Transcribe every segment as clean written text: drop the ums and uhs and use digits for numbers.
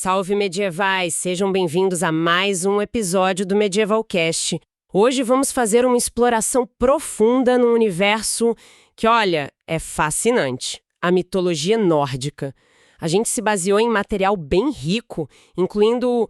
Salve medievais, sejam bem-vindos a mais um episódio do Medievalcast. Hoje vamos fazer uma exploração profunda num universo que, olha, é fascinante. A mitologia nórdica. A gente se baseou em material bem rico, incluindo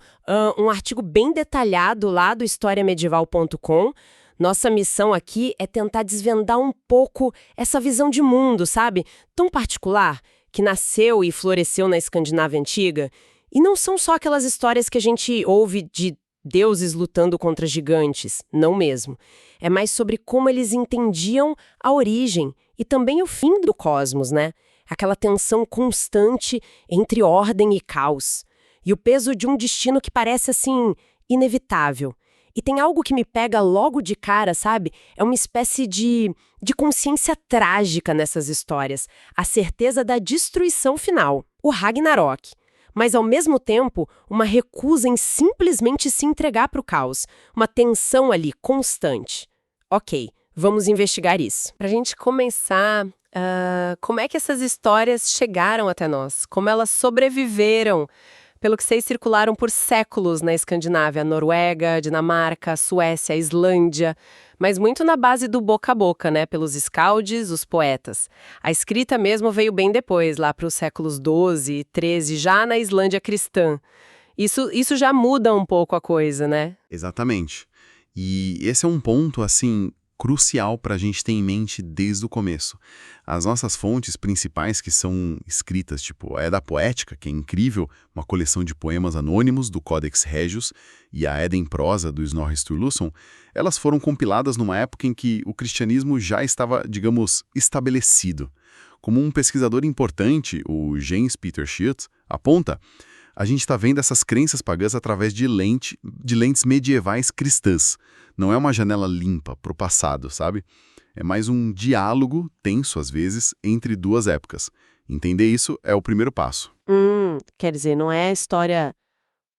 um artigo bem detalhado lá do historiamedieval.com. Nossa missão aqui é tentar desvendar um pouco essa visão de mundo, sabe? Tão particular, que nasceu e floresceu na Escandinávia Antiga. E não são só aquelas histórias que a gente ouve de deuses lutando contra gigantes, não mesmo. É mais sobre como eles entendiam a origem e também o fim do cosmos, né? Aquela tensão constante entre ordem e caos. E o peso de um destino que parece, assim, inevitável. E tem algo que me pega logo de cara, sabe? É uma espécie de consciência trágica nessas histórias. A certeza da destruição final. O Ragnarok. Mas, ao mesmo tempo, uma recusa em simplesmente se entregar para o caos. Uma tensão ali constante. Ok, vamos investigar isso. Para a gente começar, como é que essas histórias chegaram até nós? Como elas sobreviveram? Pelo que sei, circularam por séculos na Escandinávia, Noruega, Dinamarca, Suécia, Islândia, mas muito na base do boca a boca, né, pelos escaldes, os poetas. A escrita mesmo veio bem depois, lá para os séculos XII e XIII, já na Islândia cristã. Isso já muda um pouco a coisa, né? Exatamente. E esse é um ponto, assim, crucial para a gente ter em mente desde o começo. As nossas fontes principais que são escritas, tipo a Edda Poética, que é incrível, uma coleção de poemas anônimos do Codex Regius, e a Edda em prosa do Snorri Sturluson, elas foram compiladas numa época em que o cristianismo já estava, digamos, estabelecido. Como um pesquisador importante, o James Peter Schilt, aponta, a gente está vendo essas crenças pagãs através de lentes medievais cristãs. Não é uma janela limpa para o passado, sabe? É mais um diálogo, tenso às vezes, entre duas épocas. Entender isso é o primeiro passo. Quer dizer, não é a história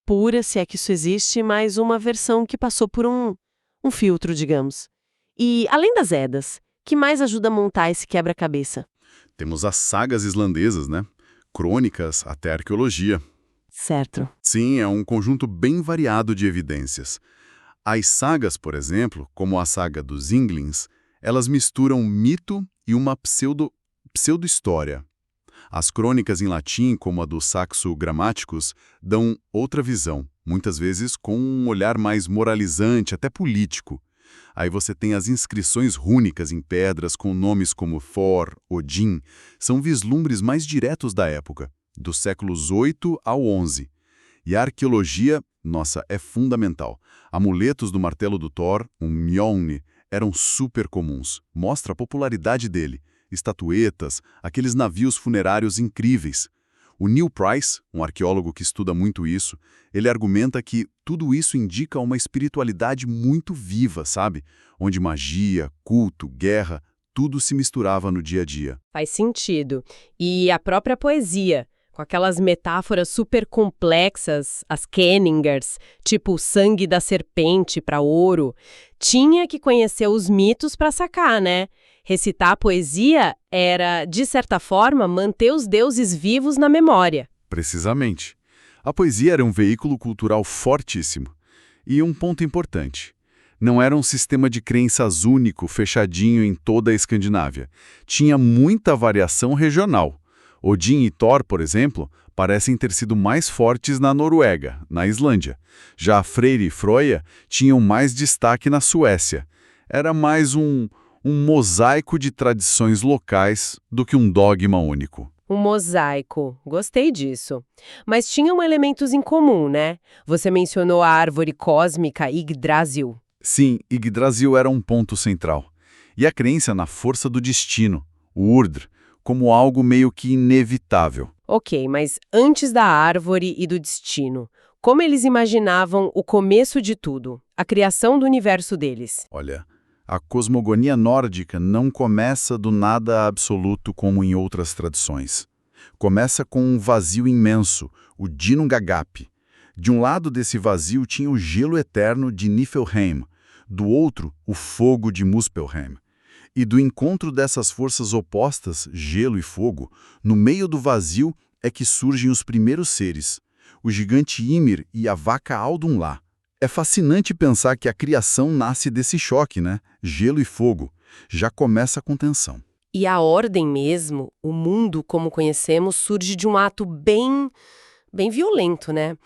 pura, se é que isso existe, mas uma versão que passou por um filtro, digamos. E, além das Eddas, que mais ajuda a montar esse quebra-cabeça? Temos as sagas islandesas, né? Crônicas até arqueologia. Certo. Sim, é um conjunto bem variado de evidências. As sagas, por exemplo, como a saga dos Ynglings, elas misturam mito e uma pseudo-história. As crônicas em latim, como a do Saxo Grammaticus, dão outra visão, muitas vezes com um olhar mais moralizante, até político. Aí você tem as inscrições rúnicas em pedras com nomes como Thor, Odin, são vislumbres mais diretos da época, dos séculos 8 ao 11. E a arqueologia, nossa, é fundamental. Amuletos do martelo do Thor, um Mjolnir, eram super comuns. Mostra a popularidade dele. Estatuetas, aqueles navios funerários incríveis. O Neil Price, um arqueólogo que estuda muito isso, ele argumenta que tudo isso indica uma espiritualidade muito viva, sabe? Onde magia, culto, guerra, tudo se misturava no dia a dia. Faz sentido. E a própria poesia, com aquelas metáforas super complexas, as kenningers, tipo o sangue da serpente para ouro, tinha que conhecer os mitos para sacar, né? Recitar a poesia era, de certa forma, manter os deuses vivos na memória. Precisamente. A poesia era um veículo cultural fortíssimo. E um ponto importante. Não era um sistema de crenças único, fechadinho em toda a Escandinávia. Tinha muita variação regional. Odin e Thor, por exemplo, parecem ter sido mais fortes na Noruega, na Islândia. Já Freyr e Freyja tinham mais destaque na Suécia. Era mais um mosaico de tradições locais do que um dogma único. Um mosaico. Gostei disso. Mas tinham elementos em comum, né? Você mencionou a árvore cósmica Yggdrasil. Sim, Yggdrasil era um ponto central. E a crença na força do destino, o Urdr, como algo meio que inevitável. Ok, mas antes da árvore e do destino, como eles imaginavam o começo de tudo, a criação do universo deles? Olha, a cosmogonia nórdica não começa do nada absoluto como em outras tradições. Começa com um vazio imenso, o Ginnungagap. De um lado desse vazio tinha o gelo eterno de Niflheim, do outro, o fogo de Muspelheim. E do encontro dessas forças opostas, gelo e fogo, no meio do vazio é que surgem os primeiros seres. o gigante Ymir e a vaca Aldunlá. É fascinante pensar que a criação nasce desse choque, né? Gelo e fogo. Já começa com tensão. E a ordem mesmo, o mundo como conhecemos, surge de um ato bem violento, né?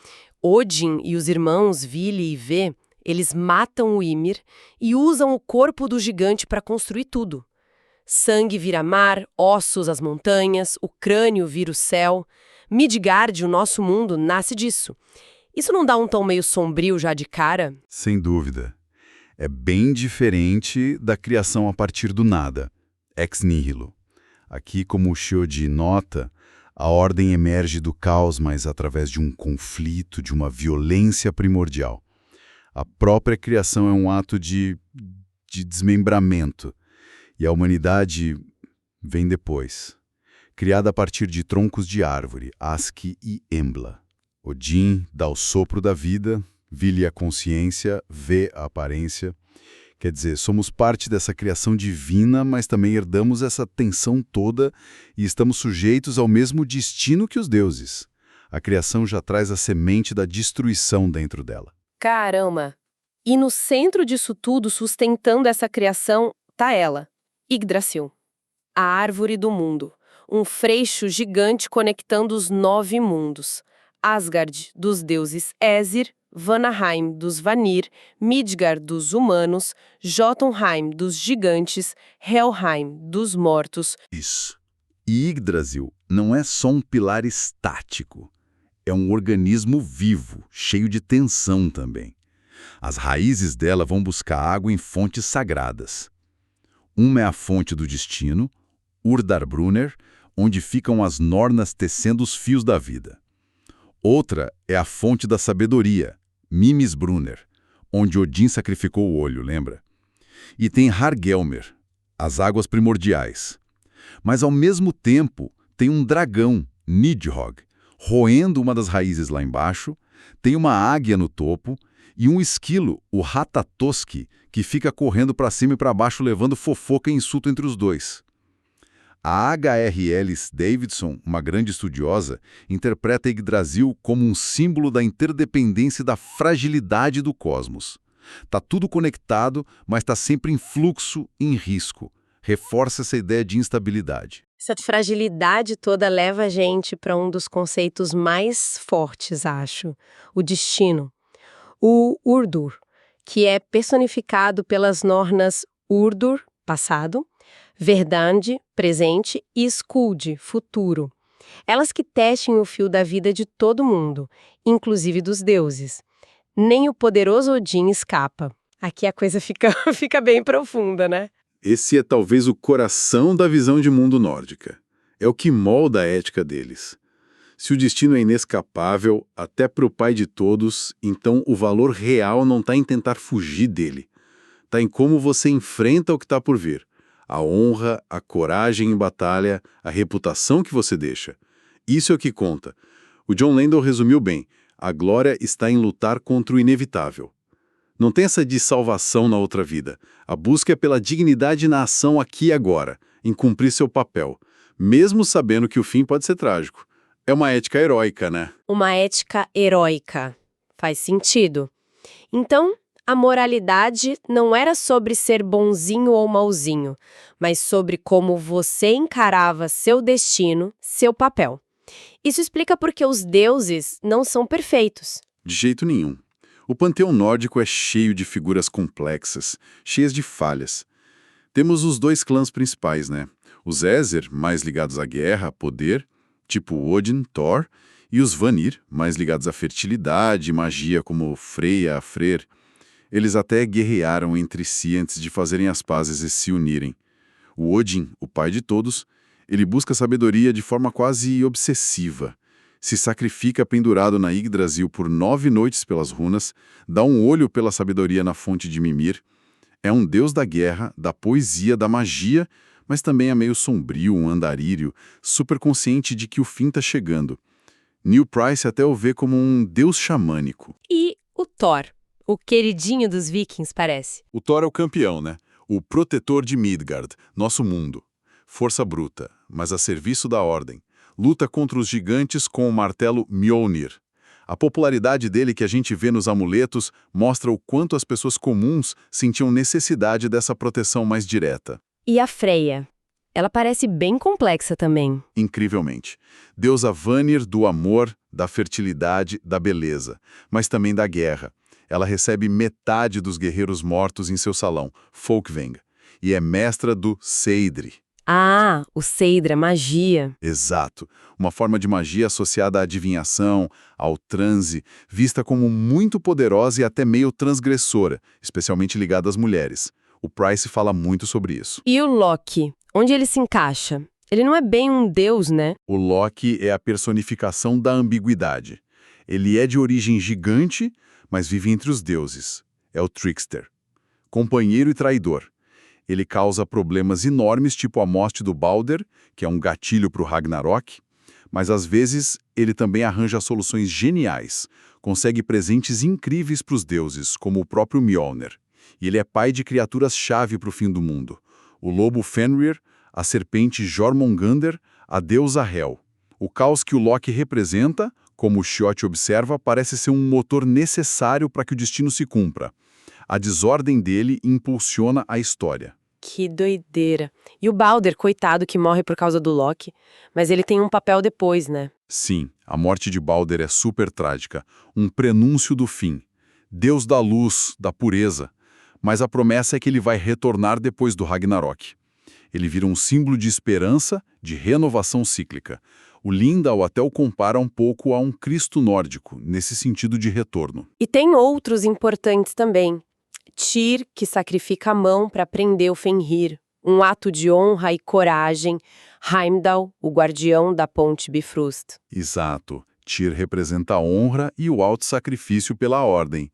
Odin e os irmãos Vili e Ve, eles matam o Ymir e usam o corpo do gigante para construir tudo. Sangue vira mar, ossos as montanhas, o crânio vira o céu. Midgard, o nosso mundo, nasce disso. Isso não dá um tom meio sombrio já de cara? Sem dúvida. É bem diferente da criação a partir do nada, ex nihilo. Aqui, como o Shioji nota, a ordem emerge do caos, mas através de um conflito, de uma violência primordial. A própria criação é um ato de desmembramento, e a humanidade vem depois. Criada a partir de troncos de árvore, Aski e Embla. Odin dá o sopro da vida, Vili a consciência, Ve a aparência. Quer dizer, somos parte dessa criação divina, mas também herdamos essa tensão toda e estamos sujeitos ao mesmo destino que os deuses. A criação já traz a semente da destruição dentro dela. Caramba! E no centro disso tudo, sustentando essa criação, tá ela, Yggdrasil, a árvore do mundo. Um freixo gigante conectando os 9 mundos. Asgard, dos deuses Æsir, Vanaheim, dos Vanir, Midgard, dos humanos, Jotunheim, dos gigantes, Helheim, dos mortos. Isso. E Yggdrasil não é só um pilar estático. É um organismo vivo, cheio de tensão também. As raízes dela vão buscar água em fontes sagradas. Uma é a fonte do destino, Urdarbrunner, onde ficam as Nornas tecendo os fios da vida. Outra é a fonte da sabedoria, Mimisbrunner, onde Odin sacrificou o olho, lembra? E tem Hargelmer, as águas primordiais. Mas, ao mesmo tempo, tem um dragão, Nidhogg, roendo uma das raízes lá embaixo, tem uma águia no topo e um esquilo, o Ratatoski, que fica correndo para cima e para baixo levando fofoca e insulto entre os dois. A H.R. Ellis Davidson, uma grande estudiosa, interpreta Yggdrasil como um símbolo da interdependência e da fragilidade do cosmos. Tá tudo conectado, mas está sempre em fluxo, em risco. Reforça essa ideia de instabilidade. Essa fragilidade toda leva a gente para um dos conceitos mais fortes, acho, o destino. O Urdur, que é personificado pelas Nornas Urdur, passado, Verdande, presente, e Skuld, futuro. Elas que tecem o fio da vida de todo mundo, inclusive dos deuses. Nem o poderoso Odin escapa. Aqui a coisa fica bem profunda, né? Esse é talvez o coração da visão de mundo nórdica. É o que molda a ética deles. Se o destino é inescapável, até para o pai de todos, então o valor real não está em tentar fugir dele. Está em como você enfrenta o que está por vir. A honra, a coragem em batalha, a reputação que você deixa. Isso é o que conta. O John Landau resumiu bem. A glória está em lutar contra o inevitável. Não tem essa de salvação na outra vida. A busca é pela dignidade na ação aqui e agora, em cumprir seu papel, mesmo sabendo que o fim pode ser trágico. É uma ética heróica, né? Uma ética heróica. Faz sentido. Então, a moralidade não era sobre ser bonzinho ou mauzinho, mas sobre como você encarava seu destino, seu papel. Isso explica por que os deuses não são perfeitos. De jeito nenhum. O panteão nórdico é cheio de figuras complexas, cheias de falhas. Temos os 2 clãs principais, né? Os Æsir, mais ligados à guerra, poder, tipo Odin, Thor, e os Vanir, mais ligados à fertilidade e magia, como Freya, Freyr. Eles até guerrearam entre si antes de fazerem as pazes e se unirem. O Odin, o pai de todos, ele busca sabedoria de forma quase obsessiva. Se sacrifica pendurado na Yggdrasil por 9 noites pelas runas, dá um olho pela sabedoria na fonte de Mimir. É um deus da guerra, da poesia, da magia, mas também é meio sombrio, um andarírio, super consciente de que o fim está chegando. Neil Price até o vê como um deus xamânico. E o Thor, o queridinho dos vikings, parece. O Thor é o campeão, né? O protetor de Midgard, nosso mundo. Força bruta, mas a serviço da ordem. Luta contra os gigantes com o martelo Mjolnir. A popularidade dele que a gente vê nos amuletos mostra o quanto as pessoas comuns sentiam necessidade dessa proteção mais direta. E a Freya? Ela parece bem complexa também. Incrivelmente. Deusa Vanir do amor, da fertilidade, da beleza, mas também da guerra. Ela recebe metade dos guerreiros mortos em seu salão, Folkvang, e é mestra do Seidri. Ah, o Seidra, magia. Exato. Uma forma de magia associada à adivinhação, ao transe, vista como muito poderosa e até meio transgressora, especialmente ligada às mulheres. O Price fala muito sobre isso. E o Loki? Onde ele se encaixa? Ele não é bem um deus, né? O Loki é a personificação da ambiguidade. Ele é de origem gigante, mas vive entre os deuses. É o trickster. Companheiro e traidor. Ele causa problemas enormes, tipo a morte do Balder, que é um gatilho para o Ragnarok, mas às vezes ele também arranja soluções geniais, consegue presentes incríveis para os deuses, como o próprio Mjolnir. E ele é pai de criaturas-chave para o fim do mundo. O lobo Fenrir, a serpente Jormungandr, a deusa Hel. O caos que o Loki representa, como o Chiotte observa, parece ser um motor necessário para que o destino se cumpra. A desordem dele impulsiona a história. Que doideira. E o Balder, coitado, que morre por causa do Loki. Mas ele tem um papel depois, né? Sim, a morte de Balder é super trágica, um prenúncio do fim. Deus da luz, da pureza. Mas a promessa é que ele vai retornar depois do Ragnarok. Ele vira um símbolo de esperança, de renovação cíclica. O Lindahl até o compara um pouco a um Cristo nórdico, nesse sentido de retorno. E tem outros importantes também. Tyr, que sacrifica a mão para prender o Fenrir. Um ato de honra e coragem. Heimdall, o guardião da ponte Bifrost. Exato. Tyr representa a honra e o auto-sacrifício pela ordem.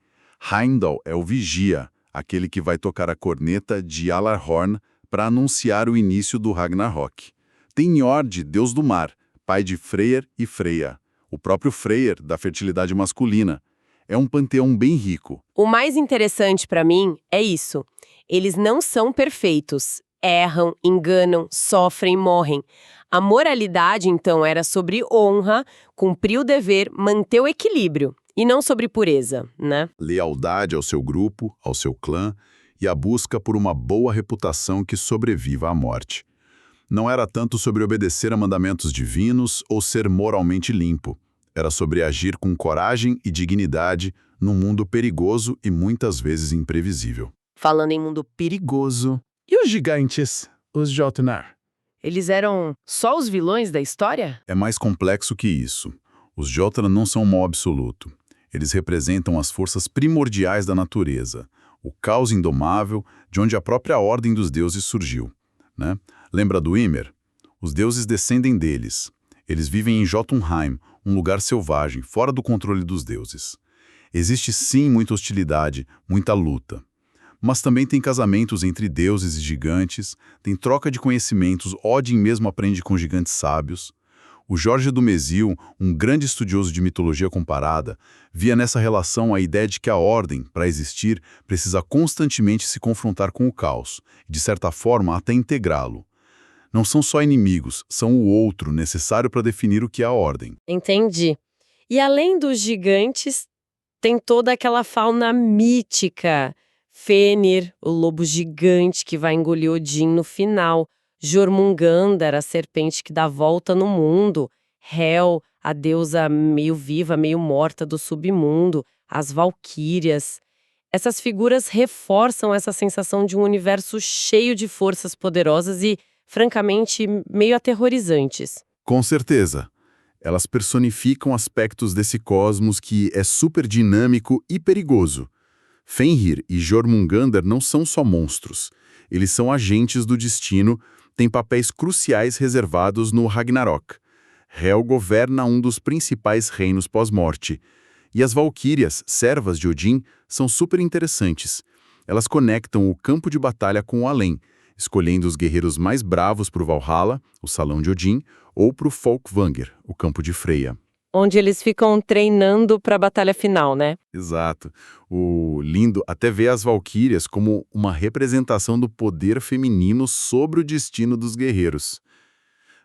Heimdall é o vigia, aquele que vai tocar a corneta de Alarhorn para anunciar o início do Ragnarok. Tem Njord, deus do mar, pai de Freyr e Freya. O próprio Freyr, da fertilidade masculina. É um panteão bem rico. O mais interessante para mim é isso. Eles não são perfeitos. Erram, enganam, sofrem, morrem. A moralidade, então, era sobre honra, cumprir o dever, manter o equilíbrio. E não sobre pureza, né? Lealdade ao seu grupo, ao seu clã e a busca por uma boa reputação que sobreviva à morte. Não era tanto sobre obedecer a mandamentos divinos ou ser moralmente limpo. Era sobre agir com coragem e dignidade num mundo perigoso e muitas vezes imprevisível. Falando em mundo perigoso, E os gigantes, os Jotnar? eles eram só os vilões da história? É mais complexo que isso. Os Jotnar não são um mal absoluto. Eles representam as forças primordiais da natureza, o caos indomável de onde a própria ordem dos deuses surgiu, né? Lembra do Ymer? Os deuses descendem deles. Eles vivem em Jotunheim, um lugar selvagem, fora do controle dos deuses. Existe sim muita hostilidade, muita luta. Mas também tem casamentos entre deuses e gigantes, tem troca de conhecimentos, Odin mesmo aprende com gigantes sábios. O Jorge do Mésil, um grande estudioso de mitologia comparada, via nessa relação a ideia de que a ordem, para existir, precisa constantemente se confrontar com o caos, e de certa forma até integrá-lo. Não são só inimigos, são o outro necessário para definir o que é a ordem. Entendi. E além dos gigantes, tem toda aquela fauna mítica. Fenrir, o lobo gigante que vai engolir Odin no final. Jormungandr, a serpente que dá volta no mundo. Hel, a deusa meio viva, meio morta do submundo. As valquírias. Essas figuras reforçam essa sensação de um universo cheio de forças poderosas e, francamente, meio aterrorizantes. Com certeza. Elas personificam aspectos desse cosmos que é super dinâmico e perigoso. Fenrir e Jormungandr não são só monstros. Eles são agentes do destino, têm papéis cruciais reservados no Ragnarok. Hel governa um dos principais reinos pós-morte. E as valquírias, servas de Odin, são super interessantes. Elas conectam o campo de batalha com o além, escolhendo os guerreiros mais bravos para o Valhalla, o Salão de Odin, ou para o Folkvangr, o campo de Freya. Onde eles ficam treinando para a batalha final, né? Exato. O lindo até vê as valquírias como uma representação do poder feminino sobre o destino dos guerreiros.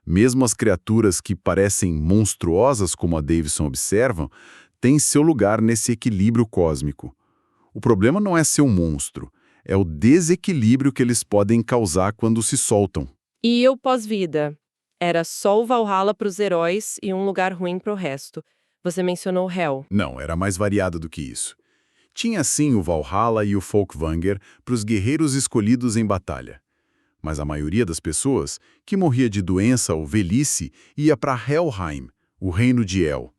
Mesmo as criaturas que parecem monstruosas, como a Davison observa, têm seu lugar nesse equilíbrio cósmico. O problema não é ser um monstro, é o desequilíbrio que eles podem causar quando se soltam. E o pós-vida? Era só o Valhalla para os heróis e um lugar ruim para o resto. Você mencionou Hell. Não, era mais variado do que isso. Tinha sim o Valhalla e o Folkvanger para os guerreiros escolhidos em batalha. Mas a maioria das pessoas, que morria de doença ou velhice, ia para Helheim, o reino de El.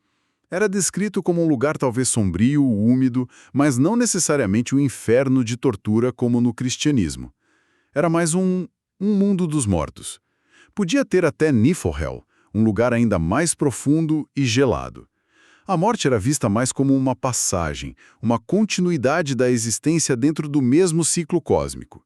Era descrito como um lugar talvez sombrio, úmido, mas não necessariamente um inferno de tortura como no cristianismo. Era mais um mundo dos mortos. Podia ter até Niflhel, um lugar ainda mais profundo e gelado. A morte era vista mais como uma passagem, uma continuidade da existência dentro do mesmo ciclo cósmico.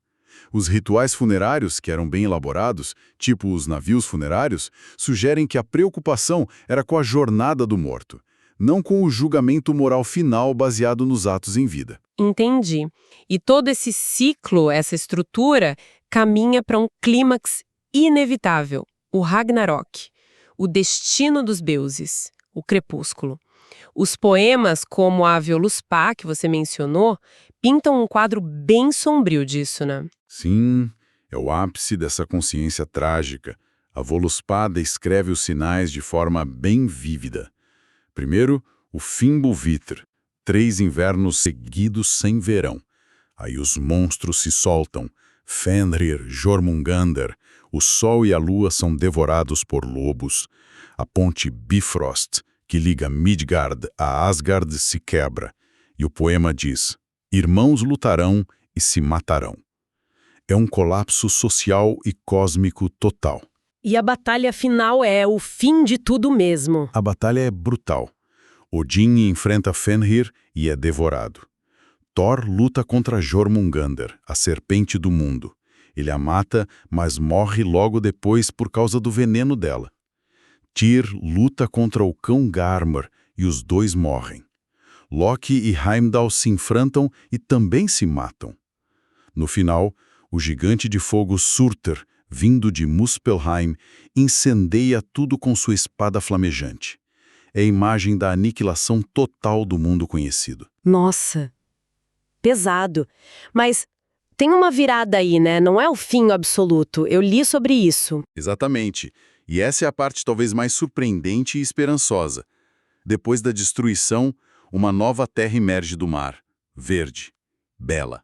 Os rituais funerários, que eram bem elaborados, tipo os navios funerários, sugerem que a preocupação era com a jornada do morto, não com o julgamento moral final baseado nos atos em vida. Entendi. E todo esse ciclo, essa estrutura, caminha para um clímax inevitável, o Ragnarok, o destino dos deuses, o crepúsculo. Os poemas, como a Völuspá, que você mencionou, pintam um quadro bem sombrio disso, né? Sim, é o ápice dessa consciência trágica. A Völuspá descreve os sinais de forma bem vívida. Primeiro, o Fimbulvitr, 3 invernos seguidos sem verão. Aí os monstros se soltam. Fenrir, Jormungandr, o sol e a lua são devorados por lobos. A ponte Bifrost, que liga Midgard a Asgard, se quebra. E o poema diz: irmãos lutarão e se matarão. É um colapso social e cósmico total. E a batalha final é o fim de tudo mesmo. A batalha é brutal. Odin enfrenta Fenrir e é devorado. Thor luta contra Jormungandr, a serpente do mundo. Ele a mata, mas morre logo depois por causa do veneno dela. Tyr luta contra o cão Garmr e os dois morrem. Loki e Heimdall se enfrentam e também se matam. No final, o gigante de fogo Surtr, vindo de Muspelheim, incendeia tudo com sua espada flamejante. É a imagem da aniquilação total do mundo conhecido. Nossa, pesado. Mas tem uma virada aí, né? Não é o fim absoluto. Eu li sobre isso. Exatamente. E essa é a parte talvez mais surpreendente e esperançosa. Depois da destruição, uma nova terra emerge do mar, verde, bela.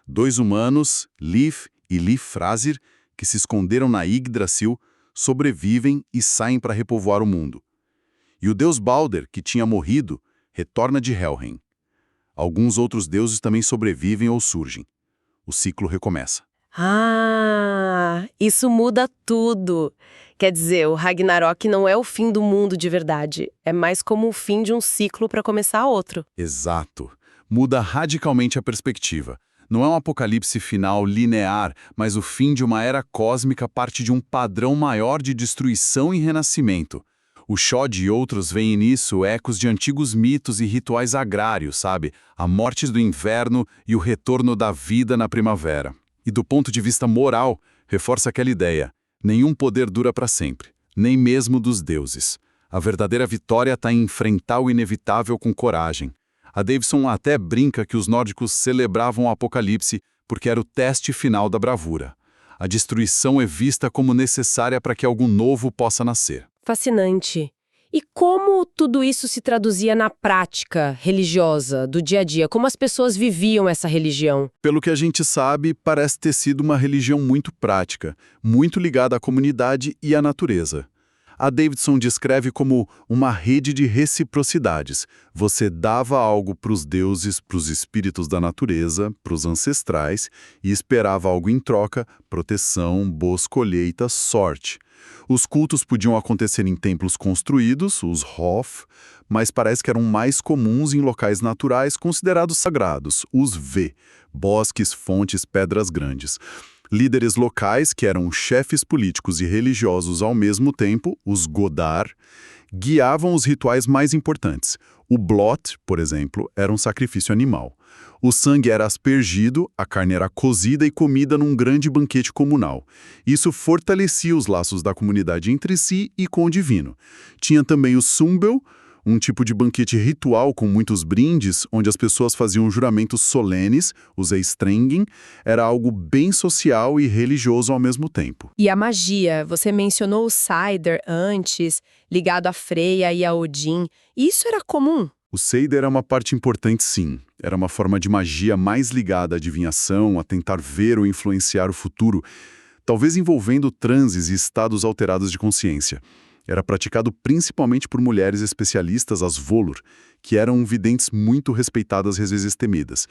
2 humanos, Lif e Lifrazir, que se esconderam na Yggdrasil, sobrevivem e saem para repovoar o mundo. E o deus Balder, que tinha morrido, retorna de Helheim. Alguns outros deuses também sobrevivem ou surgem. O ciclo recomeça. Ah, isso muda tudo. Quer dizer, o Ragnarok não é o fim do mundo de verdade. É mais como o fim de um ciclo para começar outro. Exato. Muda radicalmente a perspectiva. Não é um apocalipse final linear, mas o fim de uma era cósmica parte de um padrão maior de destruição e renascimento. O Shod e outros veem nisso ecos de antigos mitos e rituais agrários, sabe? A morte do inverno e o retorno da vida na primavera. E do ponto de vista moral, reforça aquela ideia: nenhum poder dura para sempre, nem mesmo dos deuses. A verdadeira vitória está em enfrentar o inevitável com coragem. A Davidson até brinca que os nórdicos celebravam o apocalipse porque era o teste final da bravura. A destruição é vista como necessária para que algo novo possa nascer. Fascinante. E como tudo isso se traduzia na prática religiosa, do dia a dia? Como as pessoas viviam essa religião? Pelo que a gente sabe, parece ter sido uma religião muito prática, muito ligada à comunidade e à natureza. A Davidson descreve como uma rede de reciprocidades. Você dava algo para os deuses, para os espíritos da natureza, para os ancestrais, e esperava algo em troca: proteção, boas colheitas, sorte. Os cultos podiam acontecer em templos construídos, os Hof, mas parece que eram mais comuns em locais naturais considerados sagrados, os V, bosques, fontes, pedras grandes. Líderes locais, que eram chefes políticos e religiosos ao mesmo tempo, os Godar, guiavam os rituais mais importantes. O Blot, por exemplo, era um sacrifício animal. O sangue era aspergido, a carne era cozida e comida num grande banquete comunal. Isso fortalecia os laços da comunidade entre si e com o divino. Tinha também o Sumbel, um tipo de banquete ritual com muitos brindes, onde as pessoas faziam juramentos solenes, os Eistrengen, era algo bem social e religioso ao mesmo tempo. E a magia, você mencionou o Cider antes, ligado a Freya e a Odin. Isso era comum? O Seider é uma parte importante, sim. Era uma forma de magia mais ligada à adivinhação, a tentar ver ou influenciar o futuro, talvez envolvendo transes e estados alterados de consciência. Era praticado principalmente por mulheres especialistas, as Volur, que eram videntes muito respeitadas e às vezes temidas.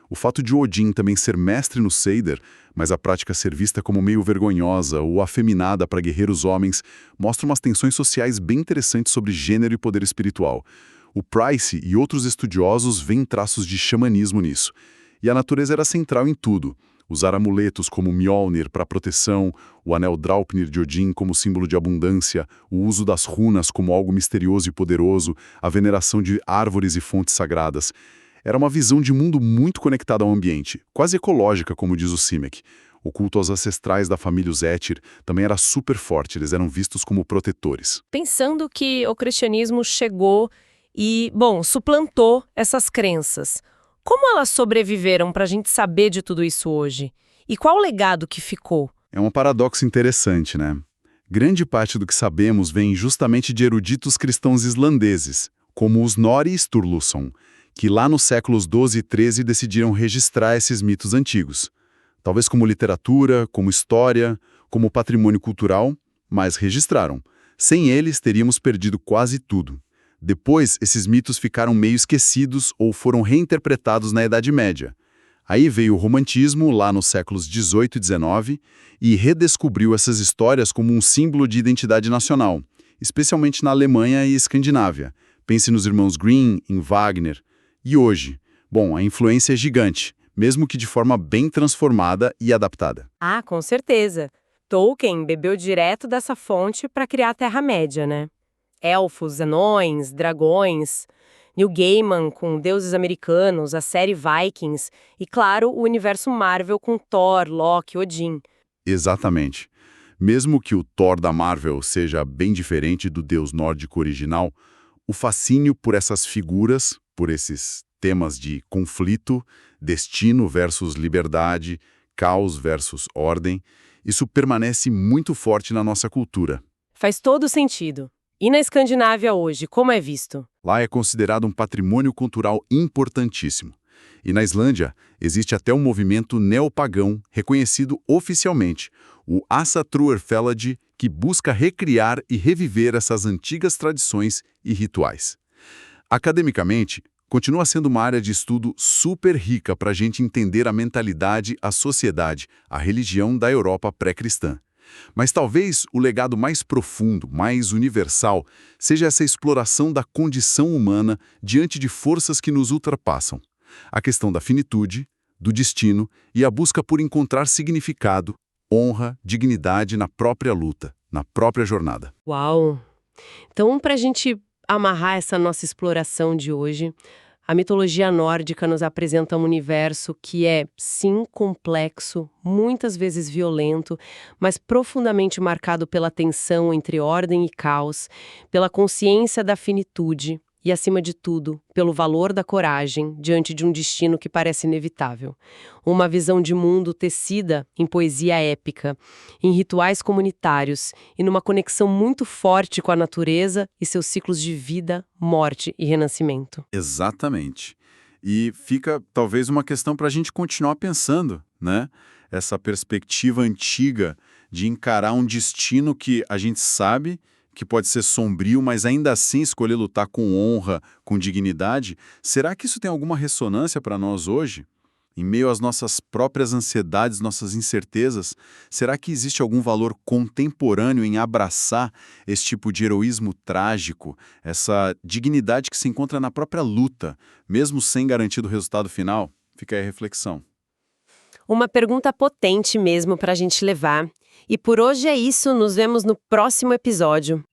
O fato de Odin também ser mestre no Seider, mas a prática ser vista como meio vergonhosa ou afeminada para guerreiros homens, mostra umas tensões sociais bem interessantes sobre gênero e poder espiritual. O Price e outros estudiosos veem traços de xamanismo nisso. E a natureza era central em tudo. Usar amuletos como Mjolnir para proteção, o anel Draupnir de Odin como símbolo de abundância, o uso das runas como algo misterioso e poderoso, a veneração de árvores e fontes sagradas. Era uma visão de mundo muito conectada ao ambiente, quase ecológica, como diz o Simek. O culto aos ancestrais da família Ættir também era super forte, eles eram vistos como protetores. Pensando que o cristianismo chegou e, suplantou essas crenças. Como elas sobreviveram para a gente saber de tudo isso hoje? E qual o legado que ficou? É um paradoxo interessante, né? Grande parte do que sabemos vem justamente de eruditos cristãos islandeses, como os Snorri Sturluson, que lá nos séculos XII e XIII decidiram registrar esses mitos antigos. Talvez como literatura, como história, como patrimônio cultural, mas registraram. Sem eles, teríamos perdido quase tudo. Depois, esses mitos ficaram meio esquecidos ou foram reinterpretados na Idade Média. Aí veio o romantismo, lá nos séculos XVIII e XIX, e redescobriu essas histórias como um símbolo de identidade nacional, especialmente na Alemanha e Escandinávia. Pense nos irmãos Grimm, em Wagner. E hoje? Bom, a influência é gigante, mesmo que de forma bem transformada e adaptada. Ah, com certeza. Tolkien bebeu direto dessa fonte para criar a Terra-média, né? Elfos, anões, dragões, Neil Gaiman com deuses americanos, a série Vikings e, claro, o universo Marvel com Thor, Loki, Odin. Exatamente. Mesmo que o Thor da Marvel seja bem diferente do deus nórdico original, o fascínio por essas figuras, por esses temas de conflito, destino versus liberdade, caos versus ordem, isso permanece muito forte na nossa cultura. Faz todo sentido. E na Escandinávia hoje, como é visto? Lá é considerado um patrimônio cultural importantíssimo. E na Islândia, existe até um movimento neopagão reconhecido oficialmente, o Ásatrúarfélagi, que busca recriar e reviver essas antigas tradições e rituais. Academicamente, continua sendo uma área de estudo super rica para a gente entender a mentalidade, a sociedade, a religião da Europa pré-cristã. Mas talvez o legado mais profundo, mais universal, seja essa exploração da condição humana diante de forças que nos ultrapassam. A questão da finitude, do destino e a busca por encontrar significado, honra, dignidade na própria luta, na própria jornada. Uau! Então, para a gente amarrar essa nossa exploração de hoje, a mitologia nórdica nos apresenta um universo que é, sim, complexo, muitas vezes violento, mas profundamente marcado pela tensão entre ordem e caos, pela consciência da finitude e, acima de tudo, pelo valor da coragem diante de um destino que parece inevitável. Uma visão de mundo tecida em poesia épica, em rituais comunitários e numa conexão muito forte com a natureza e seus ciclos de vida, morte e renascimento. Exatamente. E fica talvez uma questão para a gente continuar pensando, né? Essa perspectiva antiga de encarar um destino que a gente sabe que pode ser sombrio, mas ainda assim escolher lutar com honra, com dignidade. Será que isso tem alguma ressonância para nós hoje? Em meio às nossas próprias ansiedades, nossas incertezas, será que existe algum valor contemporâneo em abraçar esse tipo de heroísmo trágico, essa dignidade que se encontra na própria luta, mesmo sem garantir o resultado final? Fica aí a reflexão. Uma pergunta potente mesmo para a gente levar. E por hoje é isso, nos vemos no próximo episódio.